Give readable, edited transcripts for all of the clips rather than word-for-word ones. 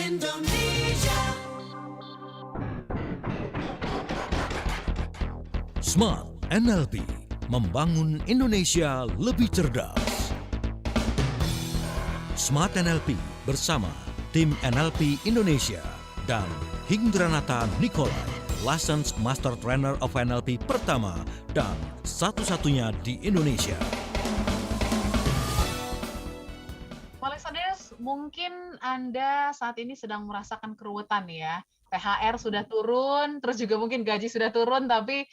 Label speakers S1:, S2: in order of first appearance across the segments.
S1: Indonesia.
S2: Smart NLP membangun Indonesia lebih cerdas. Smart NLP bersama tim NLP Indonesia dan Hindranata Nikolai, Licensed Master Trainer of NLP pertama dan satu-satunya di Indonesia.
S3: Listeners, mungkin Anda saat ini sedang merasakan keruwetan ya. THR sudah turun, terus juga mungkin gaji sudah turun, tapi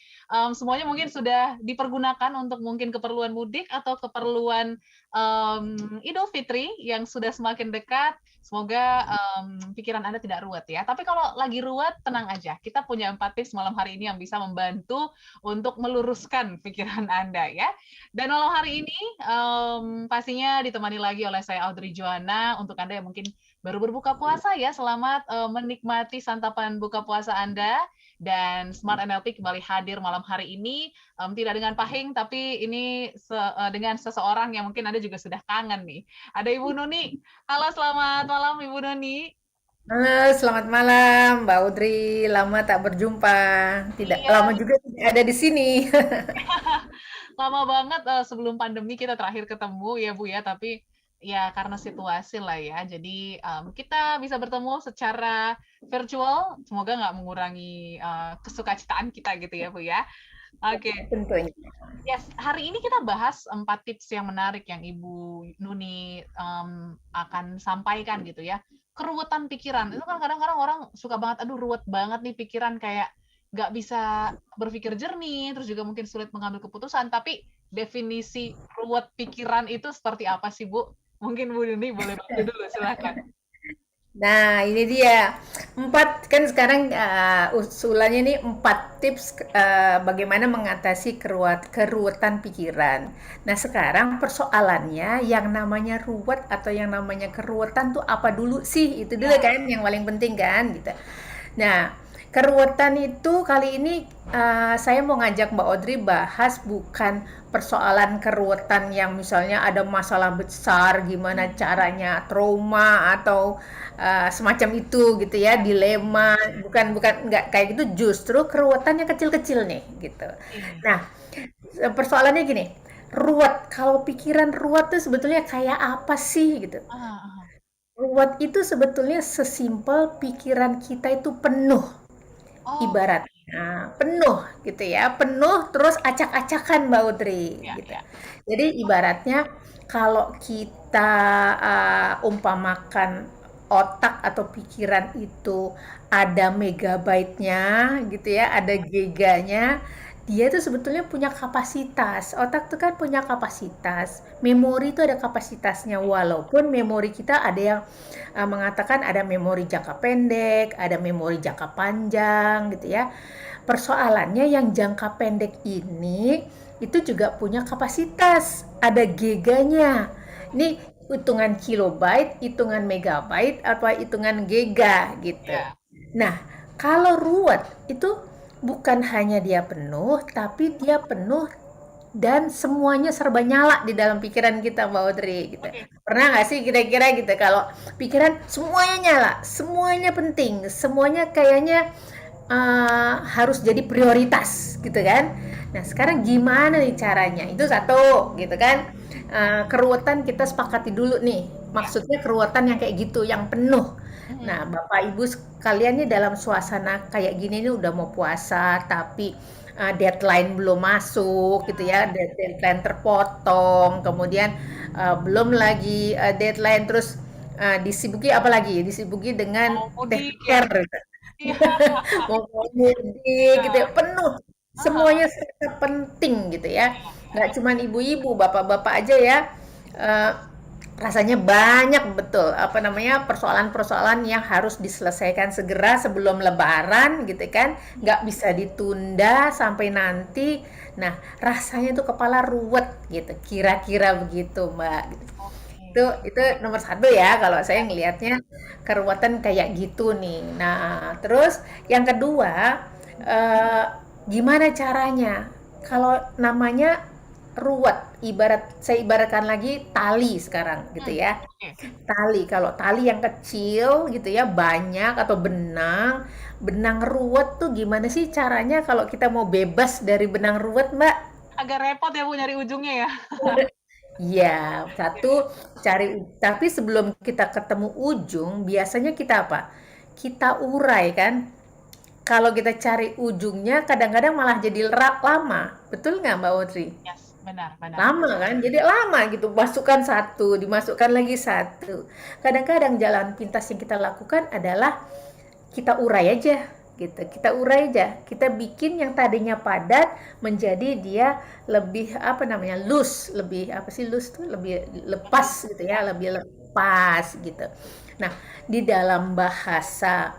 S3: semuanya mungkin sudah dipergunakan untuk mungkin keperluan mudik atau keperluan Idul Fitri yang sudah semakin dekat. Semoga pikiran Anda tidak ruwet ya. Tapi kalau lagi ruwet, tenang aja. Kita punya 4 tips malam hari ini yang bisa membantu untuk meluruskan pikiran Anda ya. Dan malam hari ini pastinya ditemani lagi oleh saya Audrey Joanna. Untuk Anda yang mungkin baru berbuka puasa ya, selamat menikmati santapan buka puasa Anda. Dan Smart NLP kembali hadir malam hari ini, tidak dengan pahing, tapi ini dengan seseorang yang mungkin Anda juga sudah kangen nih. Ada Ibu Nuni. Halo, selamat malam Ibu Nuni.
S4: Halo, selamat malam Mbak Audrey. Lama tak berjumpa. Tidak
S3: Iya.
S4: lama juga tidak ada di sini.
S3: Lama banget sebelum pandemi kita terakhir ketemu ya Bu ya, tapi ya karena situasi lah ya. Jadi kita bisa bertemu secara virtual, semoga nggak mengurangi kesukacitaan kita gitu ya Bu ya. Oke.
S4: Tentunya.
S3: Yes, hari ini kita bahas 4 tips yang menarik yang Ibu Nuni akan sampaikan gitu ya. Keruwetan pikiran, itu kan kadang-kadang orang suka banget, aduh ruwet banget nih pikiran, kayak nggak bisa berpikir jernih, terus juga mungkin sulit mengambil keputusan, tapi definisi ruwet pikiran itu seperti apa sih Bu? Mungkin Bu Nuni boleh bantu dulu, silakan.
S4: Nah, ini dia. 4 kan sekarang usulannya nih 4 tips bagaimana mengatasi keruwetan pikiran. Nah, sekarang persoalannya yang namanya ruwet atau yang namanya keruwetan tuh apa dulu sih? Itu dulu kan yang paling penting kan gitu. Nah, keruwetan itu kali ini saya mau ngajak Mbak Audrey bahas bukan persoalan keruwetan yang misalnya ada masalah besar gimana caranya trauma atau semacam itu gitu ya, dilema, bukan bukan nggak kayak gitu, justru keruwetan yang kecil-kecil nih gitu. Nah, persoalannya gini, ruwet, kalau pikiran ruwet tuh sebetulnya kayak apa sih gitu. Ruwet itu sebetulnya sesimpel pikiran kita itu penuh,
S3: Oh,
S4: ibaratnya penuh gitu ya, penuh terus acak-acakan Mbak Audrey
S3: ya,
S4: gitu.
S3: ya.
S4: Jadi ibaratnya kalau kita umpamakan otak atau pikiran itu ada megabyte-nya gitu ya, ada giganya, dia itu sebetulnya punya kapasitas. Otak itu kan punya kapasitas. Memori itu ada kapasitasnya, walaupun memori kita ada yang mengatakan ada memori jangka pendek, ada memori jangka panjang gitu ya. Persoalannya yang jangka pendek ini itu juga punya kapasitas, ada giganya. Ini hitungan kilobyte, hitungan megabyte, atau hitungan giga gitu.
S3: Ya.
S4: Nah, kalau ruwet itu bukan hanya dia penuh, tapi dia penuh dan semuanya serba nyala di dalam pikiran kita Mbak Audrey gitu.
S3: Oke.
S4: Pernah nggak sih kira-kira gitu kalau pikiran semuanya nyala, semuanya penting, semuanya kayaknya harus jadi prioritas gitu kan. Nah sekarang gimana nih caranya? Itu satu gitu kan. Keruwetan kita sepakati dulu nih. Maksudnya keruwetan yang kayak gitu, yang penuh. Nah Bapak Ibu sekalian nih dalam suasana kayak gini nih udah mau puasa tapi deadline belum masuk gitu ya, deadline terpotong, kemudian belum lagi deadline terus disibuki apa lagi? Disibuki dengan
S3: Mau mudik ya.
S4: care
S3: Iya.
S4: mau mudik gitu ya, penuh
S3: Ah,
S4: semuanya serba penting gitu ya, nggak cuman ibu-ibu, bapak-bapak aja ya, eh, rasanya banyak betul apa namanya persoalan-persoalan yang harus diselesaikan segera sebelum lebaran gitu kan, nggak bisa ditunda sampai nanti. Nah rasanya tuh kepala ruwet gitu, kira-kira begitu Mbak gitu. itu
S3: Oke.
S4: itu nomor satu ya kalau saya ngelihatnya keruwetan kayak gitu nih. Nah terus yang kedua, eh, gimana caranya kalau namanya ruwet. Saya ibaratkan lagi tali sekarang gitu ya.
S3: Oke.
S4: Tali, kalau tali yang kecil gitu ya, banyak atau benang ruwet tuh gimana sih caranya kalau kita mau bebas dari benang ruwet, Mbak?
S3: Agak repot ya Bu nyari ujungnya ya.
S4: Iya, satu tapi sebelum kita ketemu ujung, biasanya kita apa? Kita urai kan. Kalau kita cari ujungnya, kadang-kadang malah jadi lama. Betul nggak, Mbak Audrey?
S3: Yes, benar, benar.
S4: Lama kan? Jadi lama gitu. Masukkan satu, dimasukkan lagi satu. Kadang-kadang jalan pintas yang kita lakukan adalah kita urai aja gitu. Kita urai aja. Kita bikin yang tadinya padat menjadi dia lebih apa namanya? Loose, lebih apa sih loose tuh? Lebih lepas gitu ya, lebih lepas gitu. Nah, di dalam bahasa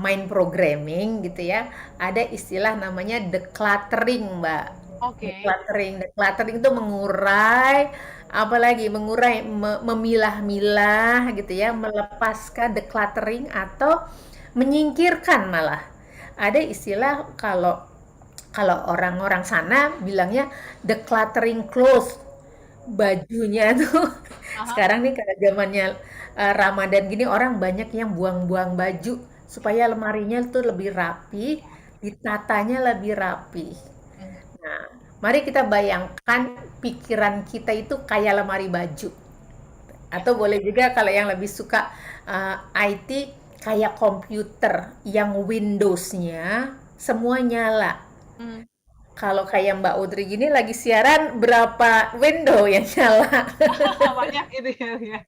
S4: main programming gitu ya, ada istilah namanya decluttering, Mbak.
S3: Oke.
S4: Decluttering itu mengurai, apalagi mengurai, memilah-milah gitu ya, melepaskan decluttering atau menyingkirkan malah. Ada istilah kalau kalau orang-orang sana bilangnya decluttering clothes, bajunya tuh
S3: Aha.
S4: sekarang nih karena zamannya Ramadan gini orang banyak yang buang-buang baju supaya lemarinya tuh lebih rapi, ditatanya lebih rapi.
S3: Hmm.
S4: Nah, mari kita bayangkan pikiran kita itu kayak lemari baju. Atau boleh juga kalau yang lebih suka IT kayak komputer yang Windows-nya semua nyala.
S3: Hmm.
S4: Kalau kayak Mbak Audrey gini lagi siaran berapa window yang nyala?
S3: Banyak itu ya.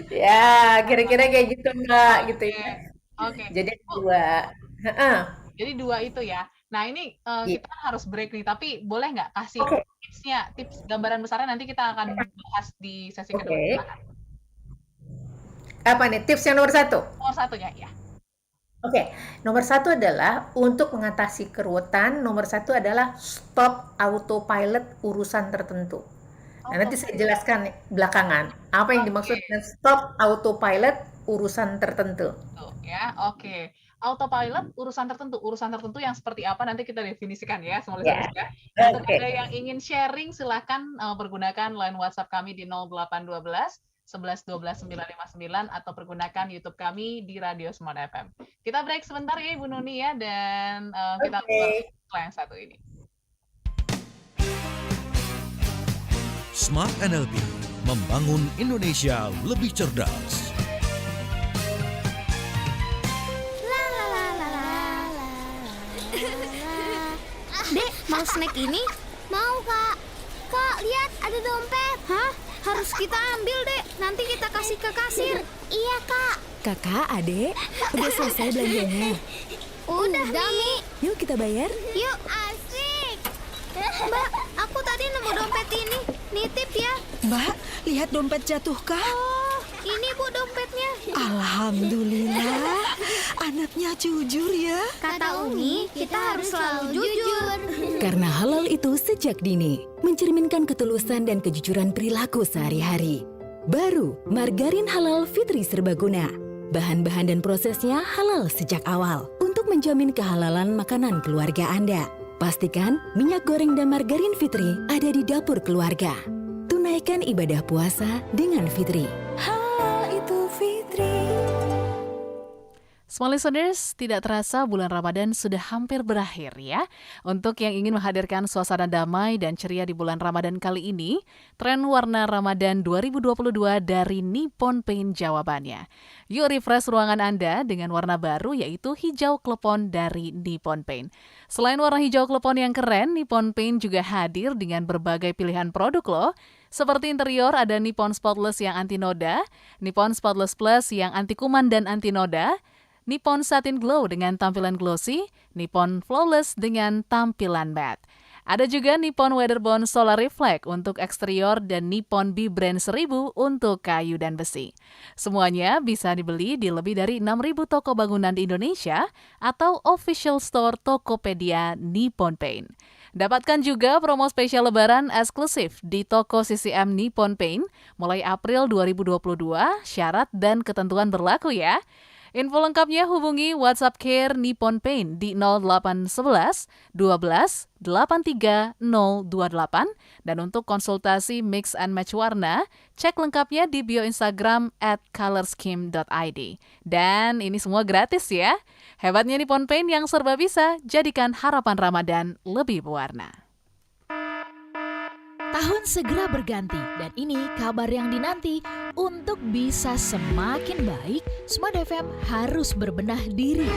S4: Ya, kira-kira kayak gitu Mbak, gitu
S3: Oke.
S4: ya.
S3: Oke.
S4: Jadi
S3: Bu,
S4: dua. Heeh.
S3: jadi dua itu ya. Nah ini
S4: Iya.
S3: kita harus break nih, tapi boleh nggak kasih
S4: Oke,
S3: tipsnya, tips gambaran besarnya nanti kita akan bahas di sesi kedua.
S4: oke.
S3: Silakan.
S4: Apa nih tips yang nomor satu?
S3: Nomor satunya ya.
S4: Oke, nomor satu adalah untuk mengatasi keruwetan. Nomor satu adalah stop autopilot urusan tertentu. Nah, nanti saya jelaskan nih belakangan apa yang dimaksud
S3: Oke.
S4: dengan stop autopilot urusan tertentu.
S3: Tuh, ya, oke. Autopilot urusan tertentu yang seperti apa nanti kita definisikan ya, semua
S4: Ya,
S3: listeners ya. Untuk
S4: oke.
S3: Anda yang ingin sharing silakan pergunakan line WhatsApp kami di 0812 11 12 959 atau pergunakan YouTube kami di Radio Smart FM. Kita break sebentar ya Ibu Nuni ya dan kita
S4: Oke.
S3: setelah yang satu ini.
S2: Smart NLP, membangun Indonesia lebih cerdas.
S1: Dek, mau snack ini? Mau, Kak. Kak, lihat ada dompet. Hah? Harus kita ambil, Dek. Nanti kita kasih ke kasir. Iya, Kak.
S5: Kakak, adek, udah selesai belanjanya.
S1: Udah, Mi.
S5: Yuk kita bayar.
S1: Yuk, asik. Mbak, aku tadi nemu dompet ini. Nitip ya.
S5: Mbak, lihat dompet jatuh, Kak.
S1: Oh, ini Bu dompetnya.
S5: Alhamdulillah, anaknya jujur ya.
S1: Kata Umi, kita harus selalu jujur.
S5: Karena halal itu sejak dini, mencerminkan ketulusan dan kejujuran perilaku sehari-hari. Baru, margarin halal Fitri Serbaguna. Bahan-bahan dan prosesnya halal sejak awal untuk menjamin kehalalan makanan keluarga Anda. Pastikan minyak goreng dan margarin Fitri ada di dapur keluarga. Tunaikan ibadah puasa dengan Fitri. Halal itu Fitri.
S3: Small listeners, tidak terasa bulan Ramadan sudah hampir berakhir ya. Untuk yang ingin menghadirkan suasana damai dan ceria di bulan Ramadan kali ini, tren warna Ramadan 2022 dari Nippon Paint jawabannya. Yuk refresh ruangan Anda dengan warna baru yaitu hijau klepon dari Nippon Paint. Selain warna hijau klepon yang keren, Nippon Paint juga hadir dengan berbagai pilihan produk loh. Seperti interior ada Nippon Spotless yang anti noda, Nippon Spotless Plus yang anti kuman dan anti noda, Nippon Satin Glow dengan tampilan glossy, Nippon Flawless dengan tampilan matte. Ada juga Nippon Weatherbond Solar Reflect untuk eksterior dan Nippon B-Brand 1000 untuk kayu dan besi. Semuanya bisa dibeli di lebih dari 6.000 toko bangunan di Indonesia atau official store Tokopedia Nippon Paint. Dapatkan juga promo spesial lebaran eksklusif di toko CCM Nippon Paint mulai April 2022, syarat dan ketentuan berlaku ya.
S6: Info lengkapnya hubungi WhatsApp Care Nippon Paint di 0811 12 83 028 dan untuk konsultasi mix and match warna, cek lengkapnya di bio Instagram @colorscheme.id. Dan ini semua gratis ya. Hebatnya Nippon Paint yang serba bisa, jadikan harapan Ramadan lebih berwarna.
S7: Tahun segera berganti dan ini kabar yang dinanti. Untuk bisa semakin baik, Smart FM harus berbenah diri.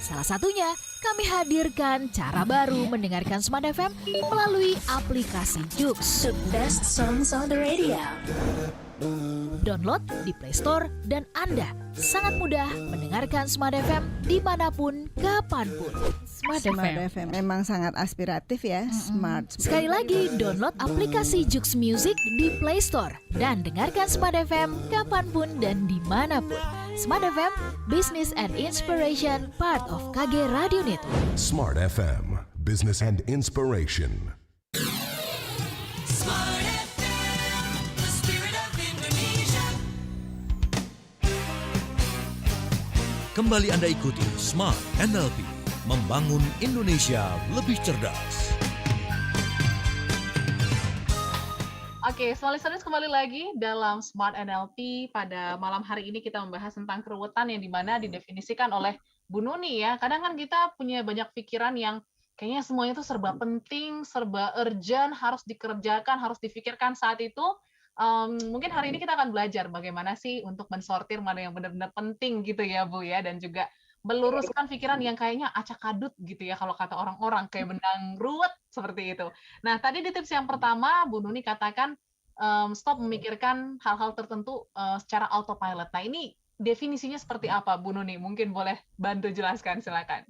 S7: Salah satunya, kami hadirkan cara baru mendengarkan Smart FM melalui aplikasi Joox.
S8: The best songs on the radio.
S7: Download di Play Store dan Anda sangat mudah mendengarkan Smart FM dimanapun, kapanpun. Smart FM.
S9: Memang sangat aspiratif ya, Smart.
S7: Sekali lagi, download aplikasi Joox Music di Play Store dan dengarkan Smart FM kapanpun dan dimanapun. Smart FM, Business and Inspiration, part of KG Radio Network.
S10: Smart FM, Business and Inspiration.
S8: Smart FM, the spirit of Indonesia.
S2: Kembali Anda ikuti Smart NLP, membangun Indonesia lebih cerdas.
S3: Oke, smart listeners, kembali lagi dalam Smart NLP. Pada malam hari ini kita membahas tentang keruwetan yang dimana didefinisikan oleh Bu Nuni ya. Kadang kan kita punya banyak pikiran yang kayaknya semuanya itu serba penting, serba urgent, harus dikerjakan, harus difikirkan saat itu. Mungkin hari ini kita akan belajar bagaimana sih untuk mensortir mana yang benar-benar penting gitu ya Bu ya, dan juga meluruskan pikiran yang kayaknya acak adut gitu ya kalau kata orang-orang, kayak benang ruwet seperti itu. Nah, tadi di tips yang pertama Bu Nuni katakan stop memikirkan hal-hal tertentu secara autopilot. Nah, ini definisinya seperti apa Bu Nuni? Mungkin boleh bantu jelaskan, silakan.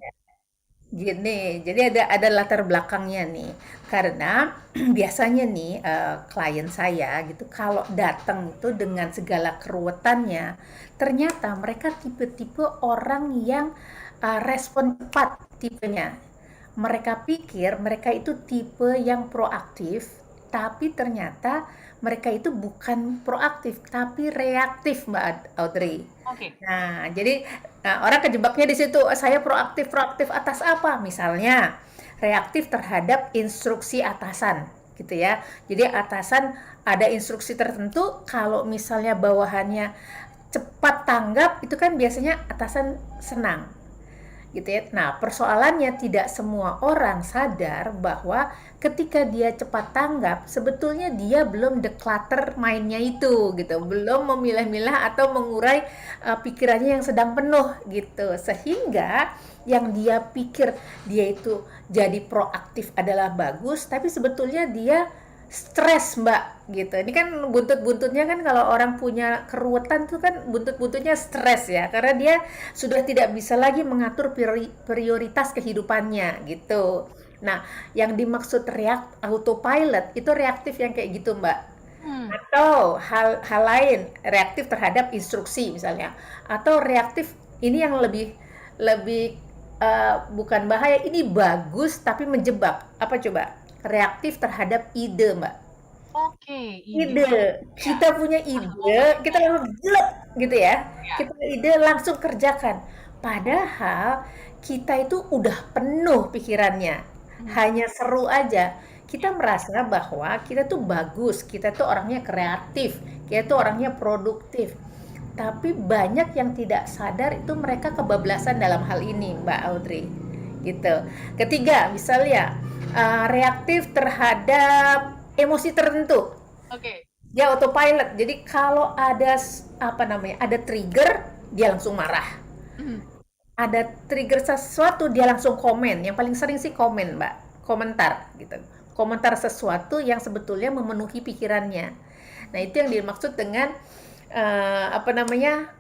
S4: Gini, jadi ada latar belakangnya nih. Karena biasanya nih klien saya gitu kalau datang itu dengan segala keruwetannya, ternyata mereka tipe-tipe orang yang respon cepat tipenya. Mereka pikir mereka itu tipe yang proaktif, tapi ternyata mereka itu bukan proaktif, tapi reaktif, Mbak Audrey.
S3: Oke.
S4: Nah, jadi orang kejebaknya di situ. Saya proaktif atas apa? Misalnya, reaktif terhadap instruksi atasan, gitu ya. Jadi atasan ada instruksi tertentu, kalau misalnya bawahannya cepat tanggap, itu kan biasanya atasan senang, gitu ya. Nah, persoalannya tidak semua orang sadar bahwa ketika dia cepat tanggap, sebetulnya dia belum declutter mindnya itu, gitu, belum memilah-milah atau mengurai pikirannya yang sedang penuh, gitu, sehingga yang dia pikir dia itu jadi proaktif adalah bagus, tapi sebetulnya dia stres, Mbak, gitu. Ini kan buntut-buntutnya kan kalau orang punya keruwetan tuh kan buntut-buntutnya stres ya, karena dia sudah tidak bisa lagi mengatur prioritas kehidupannya, gitu. Nah, yang dimaksud autopilot itu reaktif yang kayak gitu, Mbak. Atau hal lain, reaktif terhadap instruksi misalnya, atau reaktif ini yang lebih bukan bahaya, ini bagus tapi menjebak. Apa coba? Reaktif terhadap ide, Mbak.
S3: Oke,
S4: Ide. Kita punya ide, kita langsung jelek gitu ya. Kita punya ide langsung kerjakan. Padahal kita itu udah penuh pikirannya. Hanya seru aja. Kita merasa bahwa kita tuh bagus, kita tuh orangnya kreatif, kita tuh orangnya produktif. Tapi banyak yang tidak sadar itu mereka kebablasan dalam hal ini, Mbak Audrey. Gitu. Ketiga, misalnya reaktif terhadap emosi tertentu.
S3: Oke.
S4: Dia autopilot. Jadi kalau ada ada trigger, dia langsung marah. Ada trigger sesuatu, dia langsung komen. Yang paling sering sih komen, Mbak. Komentar gitu. Komentar sesuatu yang sebetulnya memenuhi pikirannya. Nah, itu yang dimaksud dengan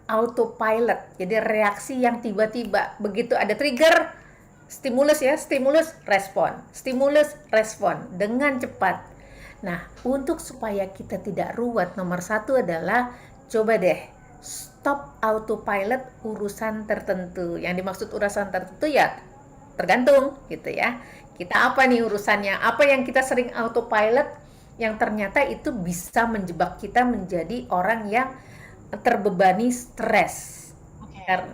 S4: autopilot. Jadi reaksi yang tiba-tiba. Begitu ada trigger, stimulus, respon dengan cepat. Nah, untuk supaya kita tidak ruwet, nomor satu adalah coba deh stop autopilot urusan tertentu. Yang dimaksud urusan tertentu ya tergantung gitu ya. Kita apa nih urusannya? Apa yang kita sering autopilot yang ternyata itu bisa menjebak kita menjadi orang yang terbebani stres.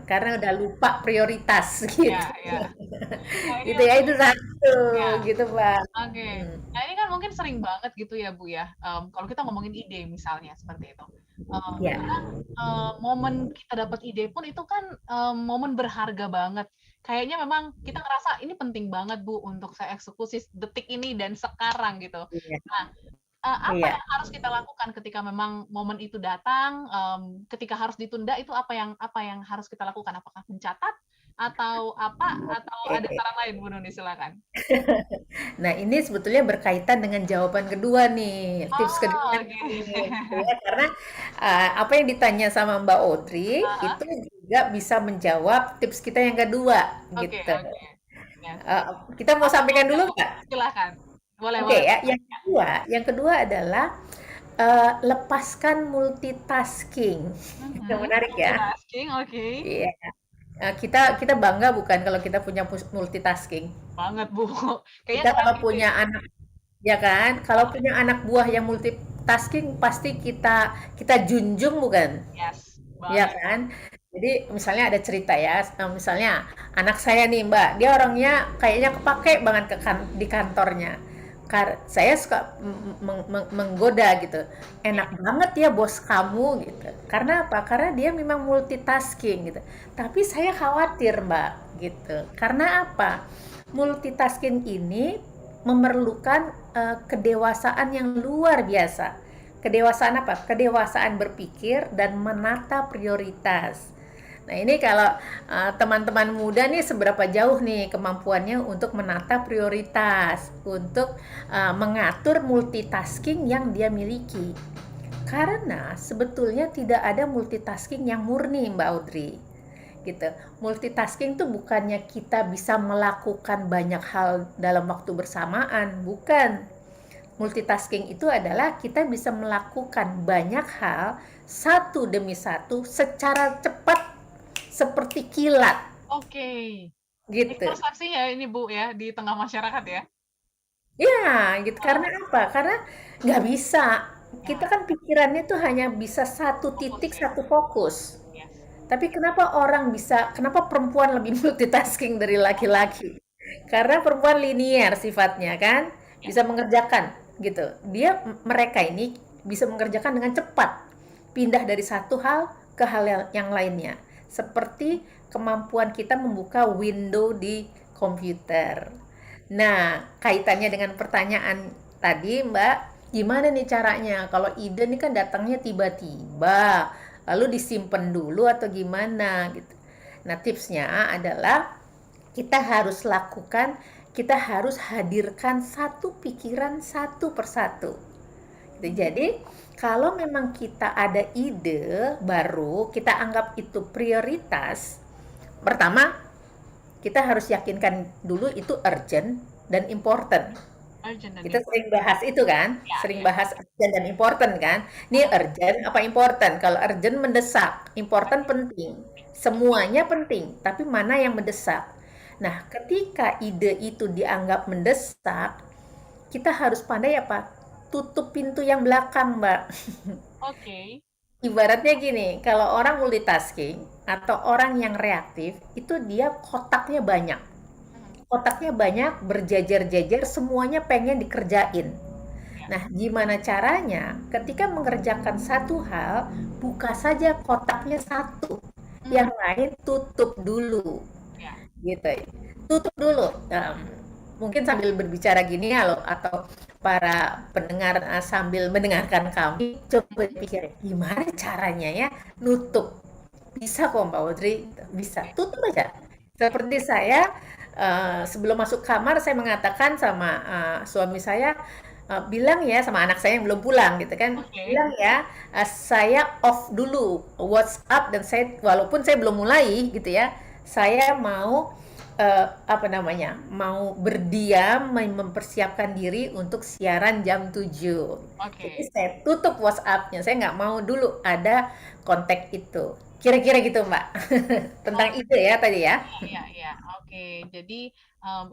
S4: karena udah lupa prioritas gitu.
S3: Ya, ya. Nah, ini
S4: Gitu ya, itu satu
S3: ya.
S4: gitu, Mbak.
S3: Oke. Nah, ini kan mungkin sering banget gitu ya, Bu ya. Kalau kita ngomongin ide misalnya seperti itu.
S4: Ya.
S3: Karena momen kita dapat ide pun itu kan momen berharga banget. Kayaknya memang kita ngerasa ini penting banget, Bu, untuk saya eksekusi detik ini dan sekarang gitu.
S4: Iya.
S3: Nah, apa
S4: Iya.
S3: yang harus kita lakukan ketika memang momen itu datang, ketika harus ditunda itu apa yang harus kita lakukan? Apakah mencatat atau apa? Atau ada
S4: Oke.
S3: saran lain, Bu Nuni? Silakan.
S4: Nah, ini sebetulnya berkaitan dengan jawaban kedua nih, tips
S3: Oh,
S4: kedua
S3: oke.
S4: nih, gitu ya. Karena apa yang ditanya sama Mbak Audrey
S3: Aha.
S4: itu juga bisa menjawab tips kita yang kedua,
S3: Oke,
S4: gitu.
S3: oke. Yes.
S4: Kita mau sampaikan dulu nggak?
S3: Silakan. Boleh,
S4: Oke
S3: boleh.
S4: ya. Yang kedua adalah lepaskan multitasking. Itu menarik ya.
S3: Multitasking, oke.
S4: Iya. Kita bangga bukan kalau kita punya multitasking.
S3: Banget, Bu. Kayaknya
S4: Kita
S3: keren
S4: kalau
S3: gitu
S4: punya
S3: ya.
S4: anak, ya kan? Kalau punya anak buah yang multitasking pasti kita junjung bukan?
S3: Yes,
S4: Ya
S3: banget.
S4: kan? Jadi misalnya ada cerita ya, misalnya anak saya nih Mbak, dia orangnya kayaknya kepake banget di kantornya. Saya suka menggoda gitu. Enak banget ya bos kamu gitu. Karena apa? Karena dia memang multitasking gitu. Tapi saya khawatir Mbak gitu. Karena apa? Multitasking ini memerlukan kedewasaan yang luar biasa. Kedewasaan apa? Kedewasaan berpikir dan menata prioritas. Nah, ini kalau teman-teman muda nih seberapa jauh nih kemampuannya untuk menata prioritas, untuk mengatur multitasking yang dia miliki. Karena sebetulnya tidak ada multitasking yang murni, Mbak Audrey. Gitu. Multitasking itu bukannya kita bisa melakukan banyak hal dalam waktu bersamaan, bukan. Multitasking itu adalah kita bisa melakukan banyak hal satu demi satu secara cepat seperti kilat.
S3: Oke.
S4: Gitu.
S3: Ini persepsinya ini, Bu, ya, di tengah masyarakat ya.
S4: Ya, gitu. Karena apa? Karena nggak bisa. Kita kan pikirannya tuh hanya bisa satu titik, satu fokus.
S3: Yes.
S4: Tapi kenapa perempuan lebih multitasking dari laki-laki? Karena perempuan linear sifatnya kan, bisa mengerjakan gitu. Mereka ini bisa mengerjakan dengan cepat, pindah dari satu hal ke hal yang lainnya. Seperti kemampuan kita membuka window di komputer. Nah, kaitannya dengan pertanyaan tadi, Mbak, gimana nih caranya? Kalau ide nih kan datangnya tiba-tiba, lalu disimpan dulu atau gimana gitu. Nah, tipsnya adalah kita harus hadirkan satu pikiran satu persatu. Jadi, kalau memang kita ada ide baru, kita anggap itu prioritas. Pertama, kita harus yakinkan dulu itu urgent dan important. Kita sering bahas itu kan, bahas urgent dan important kan. Ini urgent apa important? Kalau urgent mendesak, important penting. Semuanya penting, tapi mana yang mendesak? Nah, ketika ide itu dianggap mendesak, kita harus pandai apa? Tutup pintu yang belakang, Mbak.
S3: Oke.
S4: Ibaratnya gini, kalau orang multitasking atau orang yang reaktif, itu dia kotaknya banyak. Kotaknya banyak, berjajar-jajar, semuanya pengen dikerjain. Nah, gimana caranya? Ketika mengerjakan satu hal, buka saja kotaknya satu. Yang lain tutup dulu. Gitu. Tutup dulu. Mungkin sambil berbicara gini atau para pendengar sambil mendengarkan kami, coba pikir gimana caranya ya nutup. Bisa kok Mbak Audrey, bisa. Tutup aja. Seperti saya sebelum masuk kamar saya mengatakan sama suami saya, bilang ya sama anak saya yang belum pulang gitu kan, bilang ya saya off dulu WhatsApp dan walaupun saya belum mulai gitu ya, saya mau mau berdiam, mempersiapkan diri untuk siaran jam 7. Jadi saya tutup WhatsApp-nya, saya nggak mau dulu ada kontak itu. Kira-kira gitu Mbak, tentang ide ya tadi ya.
S3: Iya. Oke. Jadi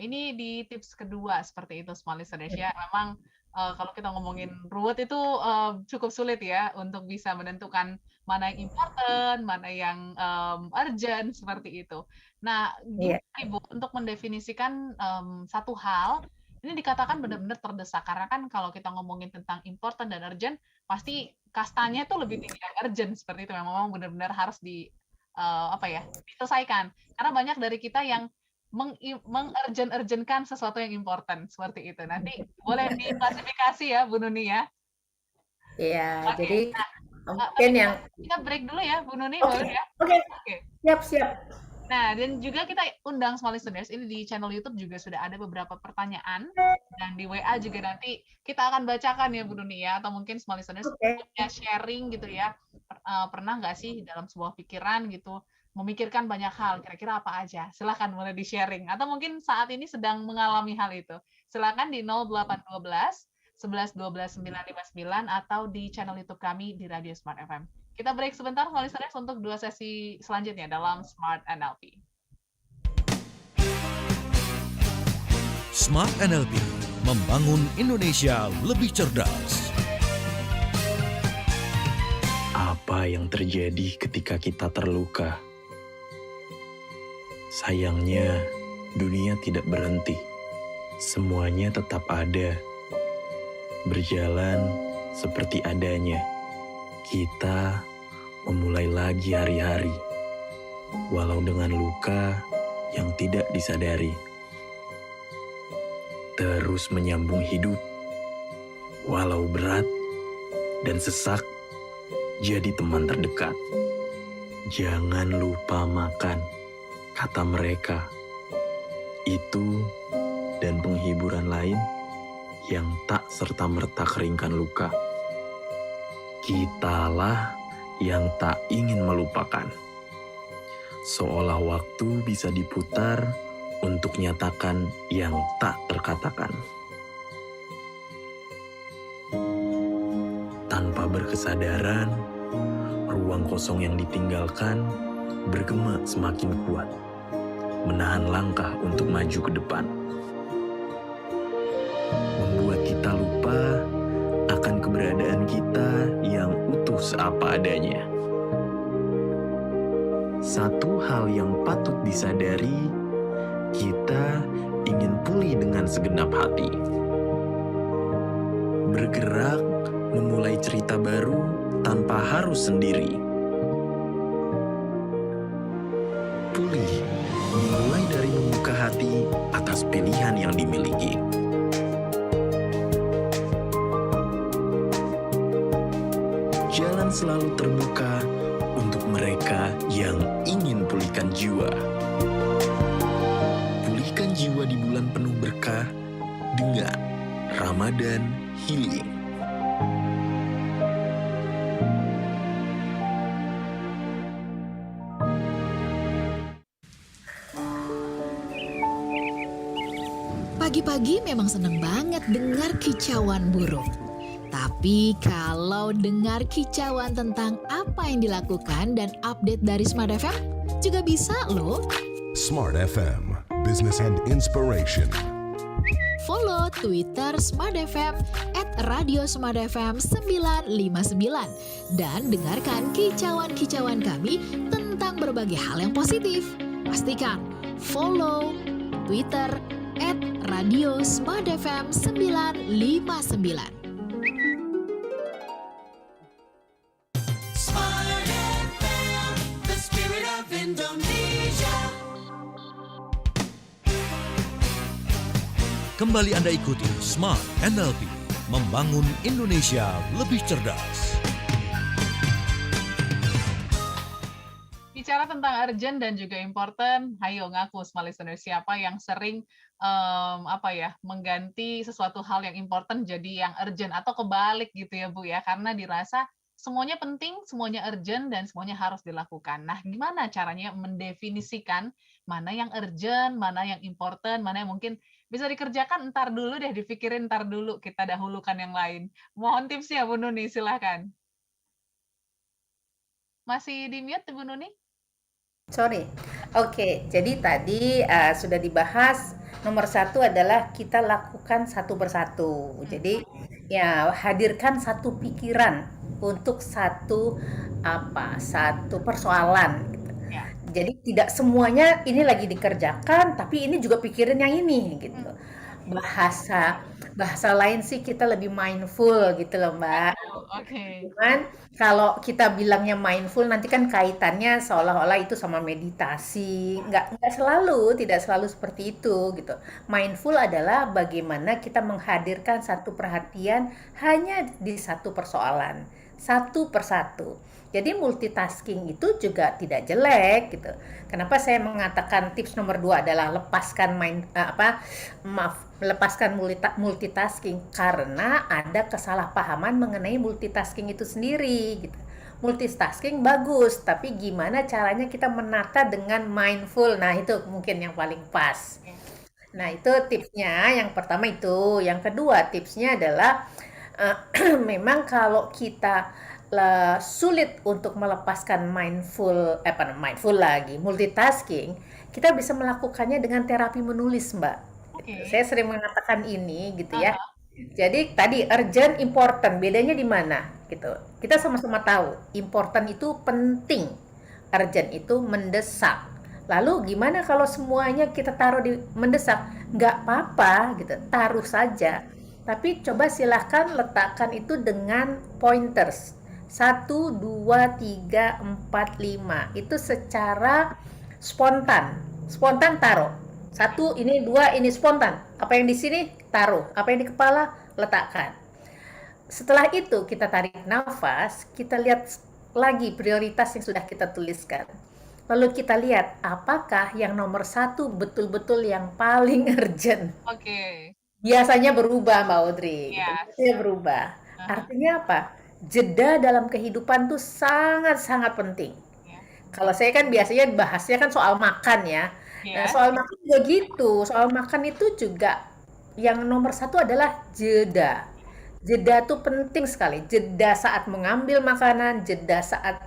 S3: ini di tips kedua seperti itu, small listeners ya. Memang kalau kita ngomongin ruwet itu cukup sulit ya untuk bisa menentukan mana yang important, mana yang urgent seperti itu. Nah,
S4: Iya.
S3: gimana Ibu untuk mendefinisikan satu hal ini dikatakan benar-benar terdesak karena kan kalau kita ngomongin tentang important dan urgent pasti kastanya tuh lebih tinggi yang urgent seperti itu memang benar-benar harus diselesaikan karena banyak dari kita yang mengurgent-urgentkan sesuatu yang important seperti itu. Nanti boleh diklasifikasi ya Bu Nuni ya.
S4: Iya,
S3: Oke.
S4: jadi
S3: Nah,
S4: mungkin yang
S3: kita break dulu ya Bu Nuni,
S4: oke,
S3: boleh ya?
S4: oke,
S3: Oke.
S4: siap.
S3: Nah, dan juga kita undang small listeners, ini di channel YouTube juga sudah ada beberapa pertanyaan, dan di WA juga nanti kita akan bacakan ya Bu Nuni ya, atau mungkin small listeners
S4: Oke.
S3: punya sharing gitu ya, pernah nggak sih dalam sebuah pikiran gitu, memikirkan banyak hal, kira-kira apa aja? Silahkan boleh di-sharing, atau mungkin saat ini sedang mengalami hal itu. Silahkan di 0812 11 12 959 atau di channel YouTube kami di Radio Smart FM. Kita break sebentar, small listeners, untuk 2 sesi selanjutnya dalam Smart NLP.
S2: Smart NLP, membangun Indonesia lebih cerdas.
S11: Apa yang terjadi ketika kita terluka? Sayangnya, dunia tidak berhenti. Semuanya tetap ada. Berjalan seperti adanya. Kita memulai lagi hari-hari, walau dengan luka yang tidak disadari. Terus menyambung hidup, walau berat dan sesak, jadi teman terdekat. Jangan lupa makan, kata mereka. Itu dan penghiburan lain yang tak serta-merta keringkan luka. Kitalah yang tak ingin melupakan. Seolah waktu bisa diputar untuk nyatakan yang tak terkatakan. Tanpa berkesadaran, ruang kosong yang ditinggalkan bergema semakin kuat, menahan langkah untuk maju ke depan. Membuat kita lupa akan keberadaan kita yang utuh seapa adanya. Satu hal yang patut disadari, kita ingin pulih dengan segenap hati. Bergerak, memulai cerita baru tanpa harus sendiri. Pulih, dimulai dari membuka hati atas pilihan yang dimiliki. Jalan selalu terbuka untuk mereka yang ingin pulihkan jiwa. Pulihkan jiwa di bulan penuh berkah dengan Ramadan Healing.
S7: Pagi-pagi memang seneng banget dengar kicauan burung. Tapi kalau dengar kicauan tentang apa yang dilakukan dan update dari Smart FM, juga bisa loh.
S10: Smart FM, business and inspiration.
S7: Follow Twitter Smart FM @radiosmartfm959 dan dengarkan kicauan-kicauan kami tentang berbagai hal yang positif. Pastikan follow Twitter @radiosmartfm959.
S8: Smart FM, the spirit of Indonesia.
S2: Kembali Anda ikuti Smart NLP, membangun Indonesia lebih cerdas.
S3: Bicara tentang urgent dan juga important, hayo ngaku small listener, siapa yang sering mengganti sesuatu hal yang important jadi yang urgent atau kebalik gitu ya Bu ya, karena dirasa semuanya penting, semuanya urgent dan semuanya harus dilakukan. Nah, gimana caranya mendefinisikan mana yang urgent, mana yang important, mana yang mungkin bisa dikerjakan ntar dulu deh, dipikirin ntar dulu, kita dahulukan yang lain. Mohon tipsnya Bu Nuni, silahkan. Masih di mute Bu Nuni?
S4: Sorry. Oke, jadi tadi sudah dibahas Nomor satu adalah kita lakukan satu persatu. Jadi ya hadirkan satu pikiran untuk satu persoalan gitu.
S3: Ya.
S4: Jadi tidak semuanya ini lagi dikerjakan, tapi ini juga pikirin yang ini gitu. Bahasa lain sih kita lebih mindful gitu loh Mbak.
S3: Oke.
S4: Cuman kalau kita bilangnya mindful nanti kan kaitannya seolah-olah itu sama meditasi. Tidak selalu seperti itu gitu. Mindful adalah bagaimana kita menghadirkan satu perhatian hanya di satu persoalan, satu persatu. Jadi multitasking itu juga tidak jelek gitu. Kenapa saya mengatakan tips nomor 2 adalah lepaskan multitasking, karena ada kesalahpahaman mengenai multitasking itu sendiri gitu. Multitasking bagus, tapi gimana caranya kita menata dengan mindful? Nah, itu mungkin yang paling pas. Nah, itu tipsnya. Yang pertama itu. Yang kedua tipsnya adalah memang kalau kita sulit untuk melepaskan mindful lagi, multitasking, kita bisa melakukannya dengan terapi menulis, Mbak.
S3: Oke.
S4: Saya sering mengatakan ini gitu ya. Jadi tadi urgent, important, bedanya di mana gitu. Kita sama-sama tahu, important itu penting, urgent itu mendesak. Lalu gimana kalau semuanya kita taruh di mendesak? Nggak apa-apa gitu, taruh saja. Tapi coba silahkan letakkan itu dengan pointers. 1, 2, 3, 4, 5. Itu secara spontan. Spontan taruh. 1, ini 2, ini spontan. Apa yang di sini taruh, apa yang di kepala letakkan. Setelah itu kita tarik nafas, kita lihat lagi prioritas yang sudah kita tuliskan. Lalu kita lihat apakah yang nomor 1 betul-betul yang paling urgent.
S3: Oke.
S4: Biasanya berubah Mbak Audrey.
S3: Yes.
S4: Biasanya berubah. Artinya apa? Jeda dalam kehidupan tuh sangat-sangat penting. Kalau saya kan biasanya bahasnya kan soal makan ya. Nah, soal makan juga gitu. Soal makan itu juga yang nomor 1 adalah jeda. Jeda tuh penting sekali. Jeda saat mengambil makanan, jeda saat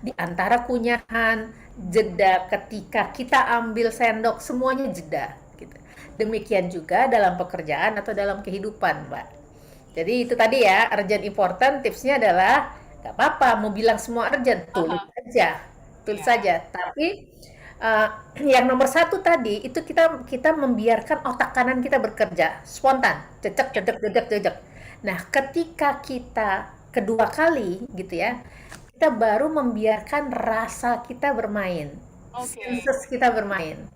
S4: di antara kunyahan, jeda ketika kita ambil sendok, semuanya jeda. Gitu. Demikian juga dalam pekerjaan atau dalam kehidupan, Mbak. Jadi itu tadi ya, urgent important, tipsnya adalah nggak apa-apa mau bilang semua urgent, tulis saja. Tapi yang nomor 1 tadi itu kita membiarkan otak kanan kita bekerja spontan, jejak. Nah, ketika kita kedua kali gitu ya, kita baru membiarkan rasa kita bermain, senses kita bermain.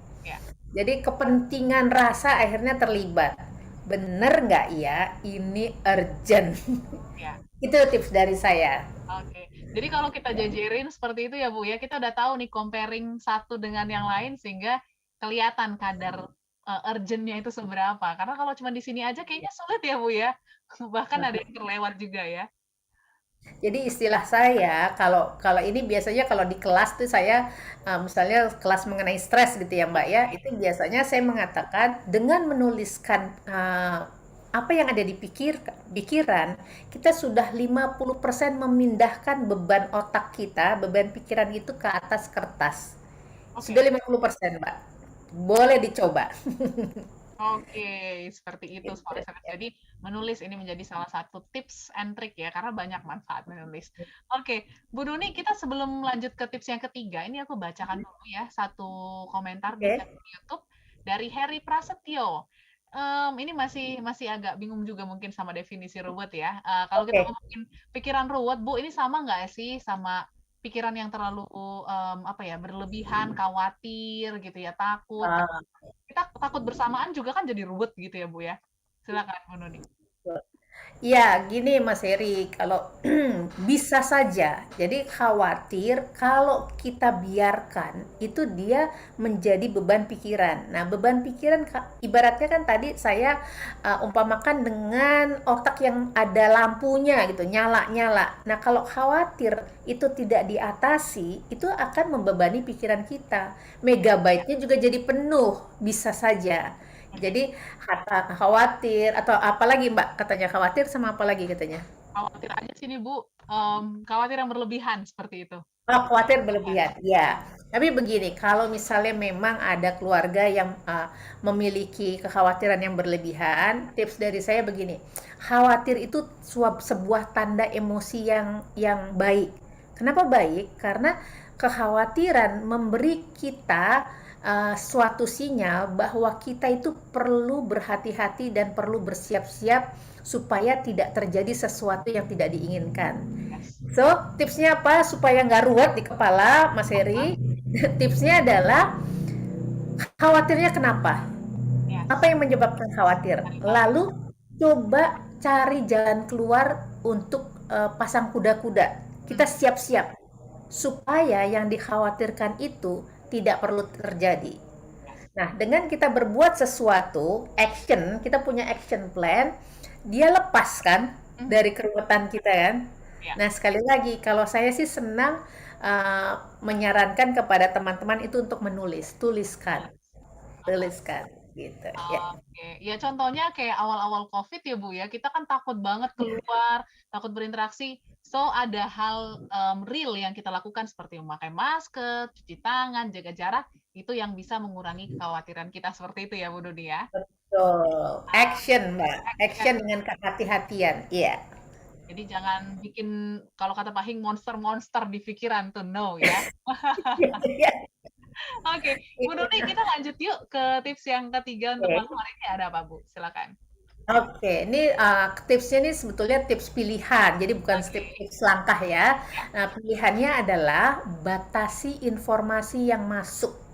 S4: Jadi kepentingan rasa akhirnya terlibat. Bener nggak ya ini urgent? Itu tips dari saya.
S3: Oke. Jadi kalau kita jajarin seperti itu ya Bu ya, kita udah tahu nih comparing satu dengan yang lain sehingga kelihatan kadar urgent-nya itu seberapa. Karena kalau cuma di sini aja kayaknya sulit ya Bu ya. Bahkan ada yang terlewat juga ya.
S4: Jadi istilah saya kalau ini biasanya kalau di kelas tuh saya misalnya kelas mengenai stres gitu ya Mbak ya, itu biasanya saya mengatakan dengan menuliskan apa yang ada di pikiran, kita sudah 50% memindahkan beban otak kita, beban pikiran itu ke atas kertas. Sudah 50% Mbak. Boleh dicoba.
S3: Oke, seperti itu soalnya. Jadi menulis ini menjadi salah satu tips and trick ya, karena banyak manfaat menulis. Oke, Bu Nuni, kita sebelum lanjut ke tips yang ketiga, ini aku bacakan dulu ya satu komentar di YouTube dari Heri Prasetyo. Ini masih agak bingung juga mungkin sama definisi ruwet ya. Kalau kita ngomongin pikiran ruwet, Bu, ini sama nggak sih sama pikiran yang terlalu berlebihan, khawatir gitu ya, takut. Kita takut bersamaan juga kan jadi ruwet gitu ya Bu ya. Silakan Bu Nuni.
S4: Ya, gini Mas Heri, kalau bisa saja. Jadi khawatir kalau kita biarkan itu dia menjadi beban pikiran. Nah, beban pikiran ibaratnya kan tadi saya umpamakan dengan otak yang ada lampunya gitu, nyala-nyala. Nah, kalau khawatir itu tidak diatasi, itu akan membebani pikiran kita. Megabyte-nya juga jadi penuh, bisa saja. Jadi khawatir atau apalagi Mbak katanya khawatir sama apa lagi katanya?
S3: Khawatir aja sini Bu, khawatir yang berlebihan seperti itu.
S4: Oh, khawatir berlebihan, ya. Tapi begini, kalau misalnya memang ada keluarga yang memiliki kekhawatiran yang berlebihan, tips dari saya begini, khawatir itu sebuah tanda emosi yang baik. Kenapa baik? Karena kekhawatiran memberi kita suatu sinyal bahwa kita itu perlu berhati-hati dan perlu bersiap-siap supaya tidak terjadi sesuatu yang tidak diinginkan. So, tipsnya apa supaya nggak ruwet di kepala, Mas Heri? Tipsnya adalah khawatirnya kenapa? Apa yang menyebabkan khawatir? Lalu coba cari jalan keluar untuk pasang kuda-kuda. Kita siap-siap supaya yang dikhawatirkan itu tidak perlu terjadi. Nah, dengan kita berbuat sesuatu, action, kita punya action plan, dia lepas kan dari keruwetan kita kan. Nah, sekali lagi, kalau saya sih senang menyarankan kepada teman-teman itu untuk menulis, tuliskan gitu ya.
S3: Oke, ya contohnya kayak awal-awal COVID ya Bu ya, kita kan takut banget keluar, takut berinteraksi. So ada hal real yang kita lakukan seperti memakai masker, cuci tangan, jaga jarak, itu yang bisa mengurangi kekhawatiran kita seperti itu ya Bu Dudi ya.
S4: Betul, action Mbak, action dengan kehati-hatian, iya.
S3: Jadi jangan bikin, kalau kata Pak Hing, monster-monster di pikiran tuh, no ya. Oke, Bu Dudi, kita lanjut yuk ke tips yang ketiga untuk malam hari ini. Ada apa Bu? Silakan.
S4: Oke, ini tipsnya ini sebetulnya tips pilihan, jadi bukan tips langkah ya. Nah, pilihannya adalah batasi informasi yang masuk.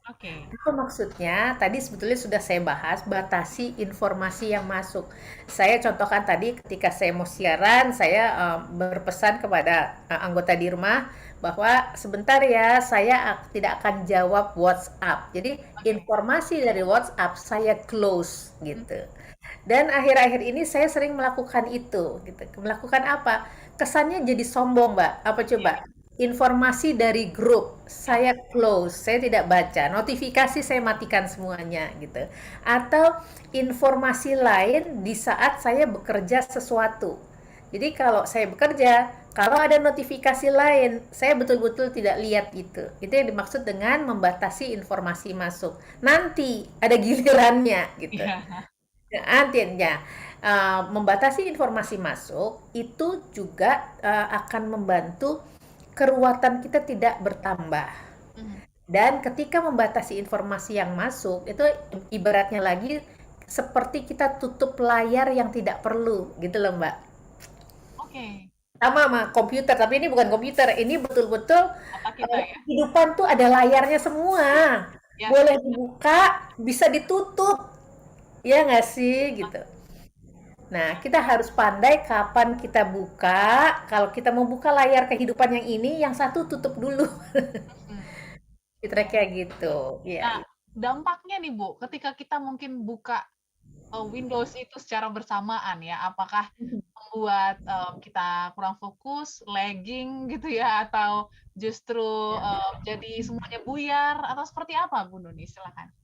S4: Apa maksudnya? Tadi sebetulnya sudah saya bahas, batasi informasi yang masuk. Saya contohkan tadi ketika saya mau siaran, saya berpesan kepada anggota di rumah bahwa sebentar ya, saya tidak akan jawab WhatsApp. Jadi informasi dari WhatsApp saya close gitu. Dan akhir-akhir ini saya sering melakukan itu gitu. Melakukan apa? Kesannya jadi sombong, Mbak. Apa coba? Informasi dari grup saya close, saya tidak baca, notifikasi saya matikan semuanya gitu. Atau informasi lain di saat saya bekerja sesuatu. Jadi kalau saya bekerja, kalau ada notifikasi lain, saya betul-betul tidak lihat itu. Itu yang dimaksud dengan membatasi informasi masuk. Nanti ada gilirannya gitu. Nantinya membatasi informasi masuk itu juga akan membantu keruwetan kita tidak bertambah. Dan ketika membatasi informasi yang masuk, itu ibaratnya lagi seperti kita tutup layar yang tidak perlu, gitu loh Mbak.
S3: Oke.
S4: Sama komputer, tapi ini bukan komputer, ini betul-betul kehidupan tuh ada layarnya semua. Boleh dibuka, bisa ditutup. Ya nggak sih, gitu. Nah, kita harus pandai kapan kita buka. Kalau kita mau buka layar kehidupan yang ini, yang satu tutup dulu. Kira kayak gitu.
S3: Nah, dampaknya nih Bu, ketika kita mungkin buka Windows itu secara bersamaan ya, apakah membuat kita kurang fokus, lagging gitu ya, atau justru jadi semuanya buyar, atau seperti apa Bu Nuni? Silakan.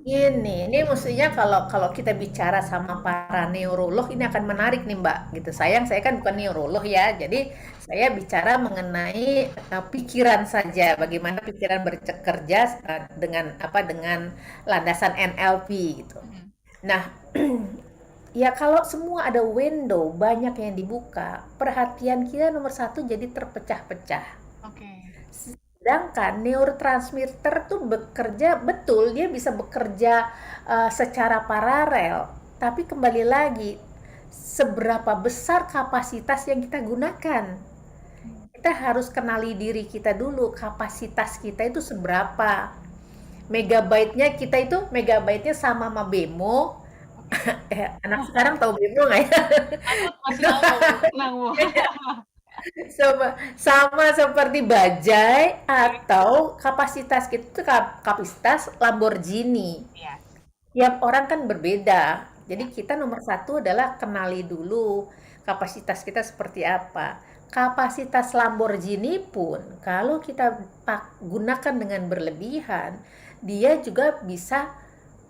S4: Ini mestinya kalau kita bicara sama para neurolog ini akan menarik nih Mbak gitu. Sayang saya kan bukan neurolog ya, jadi saya bicara mengenai pikiran saja, bagaimana pikiran bekerja dengan landasan NLP gitu. Nah, ya kalau semua ada window banyak yang dibuka, perhatian kita nomor satu jadi terpecah-pecah. Sedangkan neurotransmitter tuh bekerja betul, dia bisa bekerja secara paralel. Tapi kembali lagi, seberapa besar kapasitas yang kita gunakan? Kita harus kenali diri kita dulu, kapasitas kita itu seberapa. Megabyte-nya kita itu, megabyte-nya sama Bemo. Anak sekarang tahu Bemo nggak ya?
S3: Masih tahu,
S4: sama seperti bajai atau kapasitas kita itu kapasitas Lamborghini. Tiap orang kan berbeda. Jadi kita nomor satu adalah kenali dulu kapasitas kita seperti apa. Kapasitas Lamborghini pun kalau kita gunakan dengan berlebihan, dia juga bisa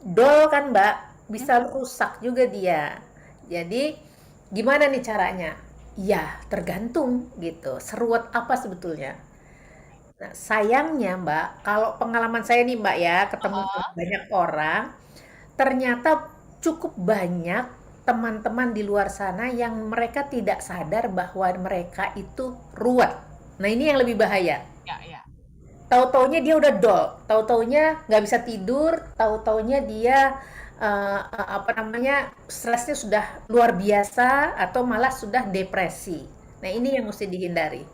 S4: dol kan Mbak, bisa rusak juga dia. Jadi gimana nih caranya? Ya, tergantung gitu. Seruat apa sebetulnya? Nah, sayangnya Mbak, kalau pengalaman saya nih Mbak ya, ketemu
S3: Heeh.
S4: banyak orang, ternyata cukup banyak teman-teman di luar sana yang mereka tidak sadar bahwa mereka itu ruwet. Nah ini yang lebih bahaya.
S3: Ya.
S4: Tahu-taunya dia udah tahu-taunya nggak bisa tidur, tahu-taunya dia stresnya sudah luar biasa atau malah sudah depresi. Nah ini yang mesti dihindari.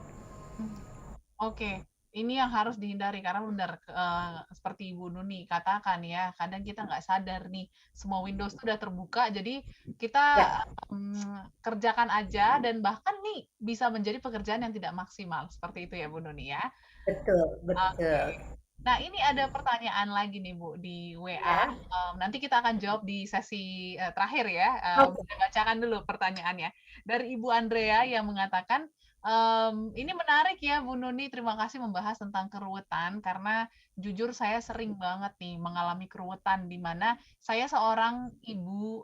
S3: Oke, ini yang harus dihindari karena benar seperti Ibu Nuni katakan ya, kadang kita nggak sadar nih semua Windows itu udah terbuka, jadi kita
S4: Ya,
S3: kerjakan aja dan bahkan nih bisa menjadi pekerjaan yang tidak maksimal seperti itu ya Bu Nuni ya.
S4: betul,
S3: Oke.
S4: betul.
S3: Nah, ini ada pertanyaan lagi nih Bu di WA.
S4: Ya,
S3: Nanti kita akan jawab di sesi terakhir ya.
S4: oke.
S3: Saya bacakan dulu pertanyaannya. Dari Ibu Andrea yang mengatakan, ini menarik ya Bu Nuni, terima kasih membahas tentang keruwetan karena jujur saya sering banget nih mengalami keruwetan di mana saya seorang ibu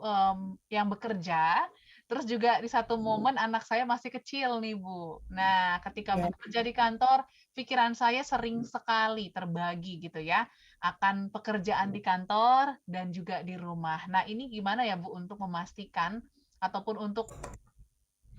S3: yang bekerja, terus juga di satu momen anak saya masih kecil nih Bu. Nah, ketika
S4: Ya.
S3: bekerja di kantor, pikiran saya sering sekali terbagi gitu ya, akan pekerjaan di kantor dan juga di rumah. Nah, ini gimana ya Bu untuk memastikan ataupun untuk